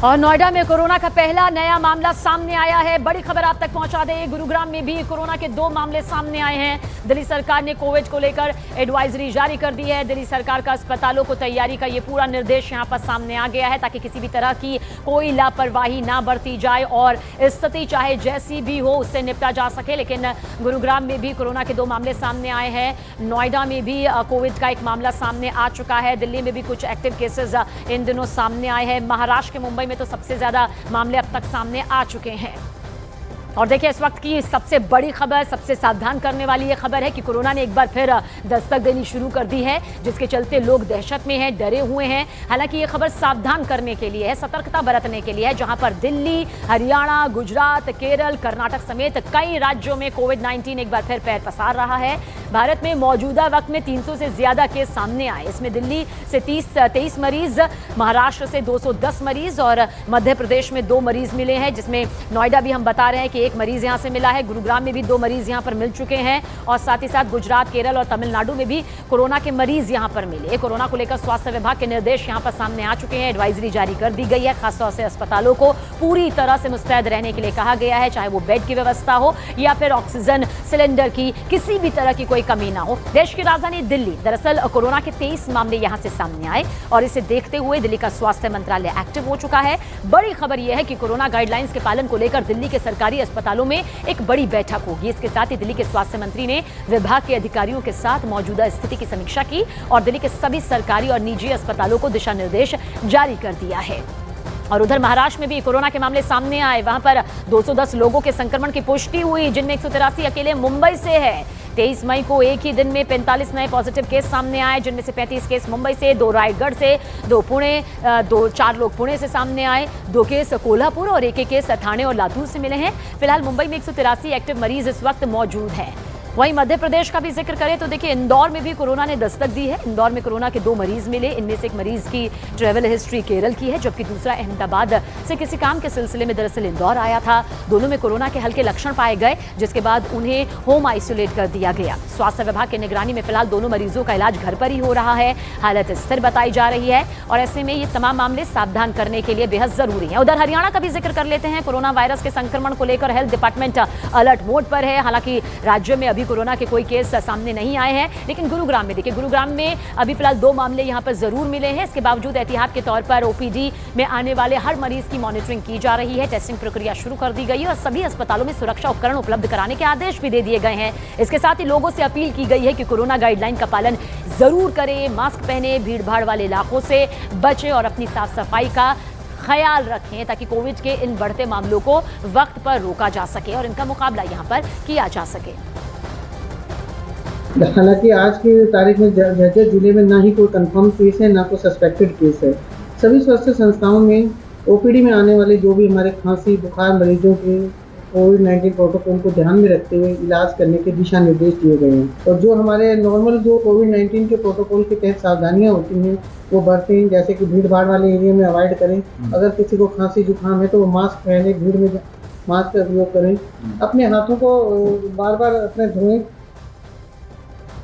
और नोएडा में कोरोना का पहला नया मामला सामने आया है। बड़ी खबर आप तक पहुंचा दें, गुरुग्राम में भी कोरोना के 2 मामले सामने आए हैं। दिल्ली सरकार ने कोविड को लेकर एडवाइजरी जारी कर दी है। दिल्ली सरकार का अस्पतालों को तैयारी का ये पूरा निर्देश यहां पर सामने आ गया है ताकि किसी भी तरह की कोई लापरवाही ना बरती जाए और स्थिति चाहे जैसी भी हो उससे निपटा जा सके। लेकिन गुरुग्राम में भी कोरोना के 2 मामले सामने आए हैं। नोएडा में भी कोविड का एक मामला सामने आ चुका है। दिल्ली में भी कुछ एक्टिव केसेस इन दिनों सामने आए हैं। महाराष्ट्र के मुंबई में तो सबसे ज्यादा मामले अब तक सामने आ चुके हैं। और देखिए, इस वक्त की सबसे बड़ी खबर, सबसे सावधान करने वाली ये खबर है कि कोरोना ने एक बार फिर दस्तक देनी शुरू कर दी है, जिसके चलते लोग दहशत में हैं, डरे हुए हैं। हालांकि ये खबर सावधान करने के लिए है, सतर्कता बरतने के लिए है, जहां पर दिल्ली, हरियाणा, गुजरात, केरल, कर्नाटक समेत कई राज्यों में कोविड-19 एक बार फिर पैर पसार रहा है। भारत में मौजूदा वक्त में 300 से ज्यादा केस सामने आए। इसमें दिल्ली से 23 मरीज, महाराष्ट्र से 210 मरीज और मध्य प्रदेश में 2 मरीज मिले हैं, जिसमें नोएडा भी हम बता रहे हैं कि 1 मरीज यहां से मिला है। गुरुग्राम में भी 2 मरीज यहां पर मिल चुके हैं और साथ ही साथ गुजरात, केरल और तमिलनाडु में भी कोरोना के मरीज यहां पर मिले। कोरोना को लेकर स्वास्थ्य विभाग के निर्देश यहां पर सामने आ चुके हैं। एडवाइजरी जारी कर दी गई है। खासतौर से अस्पतालों को पूरी तरह से मुस्तैद रहने के लिए कहा गया है, चाहे वो बेड की व्यवस्था हो या फिर ऑक्सीजन सिलेंडर की किसी भी तरह की कोई कमी ना हो। देश की राजधानी दिल्ली, दरअसल कोरोना के 23 मामले यहां से सामने आए और इसे देखते हुए दिल्ली का स्वास्थ्य मंत्रालय एक्टिव हो चुका है। बड़ी खबर यह है कि कोरोना गाइडलाइंस के पालन को लेकर दिल्ली के सरकारी अस्पतालों में एक बड़ी बैठक होगी। इसके साथ ही दिल्ली के स्वास्थ्य मंत्री ने विभाग के अधिकारियों के साथ मौजूदा स्थिति की समीक्षा की और दिल्ली के सभी सरकारी और निजी अस्पतालों को दिशा निर्देश जारी कर दिया है। और उधर महाराष्ट्र में भी कोरोना के मामले सामने आए। वहां पर 210 लोगों के संक्रमण की पुष्टि हुई, जिनमें 183 अकेले मुंबई से है। 23 मई को एक ही दिन में 45 नए पॉजिटिव केस सामने आए, जिनमें से 35 केस मुंबई से, 2 रायगढ़ से, 2 पुणे, 4 लोग पुणे से सामने आए, 2 केस कोल्हापुर और 1 केस ठाणे और लातूर से मिले हैं। फिलहाल मुंबई में 183 एक्टिव मरीज इस वक्त मौजूद हैं। वहीं मध्य प्रदेश का भी जिक्र करें तो देखिए, इंदौर में भी कोरोना ने दस्तक दी है। इंदौर में कोरोना के 2 मरीज मिले। इनमें से एक मरीज की ट्रैवल हिस्ट्री केरल की है, जबकि दूसरा अहमदाबाद से किसी काम के सिलसिले में दरअसल इंदौर आया था। दोनों में कोरोना के हल्के लक्षण पाए गए, जिसके बाद उन्हें होम आइसोलेट कर दिया गया। स्वास्थ्य विभाग की निगरानी में फिलहाल दोनों मरीजों का इलाज घर पर ही हो रहा है। हालत स्थिर बताई जा रही है और ऐसे में ये तमाम मामले सावधान करने के लिए बेहद जरूरी है। उधर हरियाणा का भी जिक्र कर लेते हैं। कोरोना वायरस के संक्रमण को लेकर हेल्थ डिपार्टमेंट अलर्ट मोड पर है। हालांकि राज्य में अभी कोरोना के कोई केस सामने नहीं आए हैं, लेकिन गुरुग्राम में देखिए, गुरुग्राम में अभी फिलहाल 2 मामले यहां पर जरूर मिले हैं। इसके बावजूद एहतियात के तौर पर ओपीडी में आने वाले हर मरीज की मॉनिटरिंग की जा रही है। टेस्टिंग प्रक्रिया शुरू कर दी गई है और सभी अस्पतालों में सुरक्षा उपकरण उपलब्ध कराने के आदेश भी दे दिए गए हैं। इसके साथ ही लोगों से अपील की गई है कि कोरोना गाइडलाइन का पालन जरूर करें, मास्क पहने, भीड़ भाड़ वाले इलाकों से बचें और अपनी साफ सफाई का ख्याल रखें ताकि कोविड के इन बढ़ते मामलों को वक्त पर रोका जा सके और इनका मुकाबला यहां पर किया जा सके। हालांकि आज की तारीख में जर्जर जिले में ना ही कोई कंफर्म केस है, ना कोई सस्पेक्टेड केस है। सभी स्वास्थ्य संस्थाओं में ओपीडी में आने वाले जो भी हमारे खांसी बुखार मरीजों के कोविड-19 प्रोटोकॉल को ध्यान में रखते हुए इलाज करने के दिशा निर्देश दिए गए हैं। और जो हमारे नॉर्मल जो कोविड-19 के प्रोटोकॉल के तहत सावधानियाँ होती हैं वो बरतें, जैसे कि भीड़ भाड़ वाले एरिया में अवॉइड करें। अगर किसी को खांसी जुकाम है तो वो मास्क पहने, भीड़ में मास्क का उपयोग करें, अपने हाथों को बार बार अपने धोएं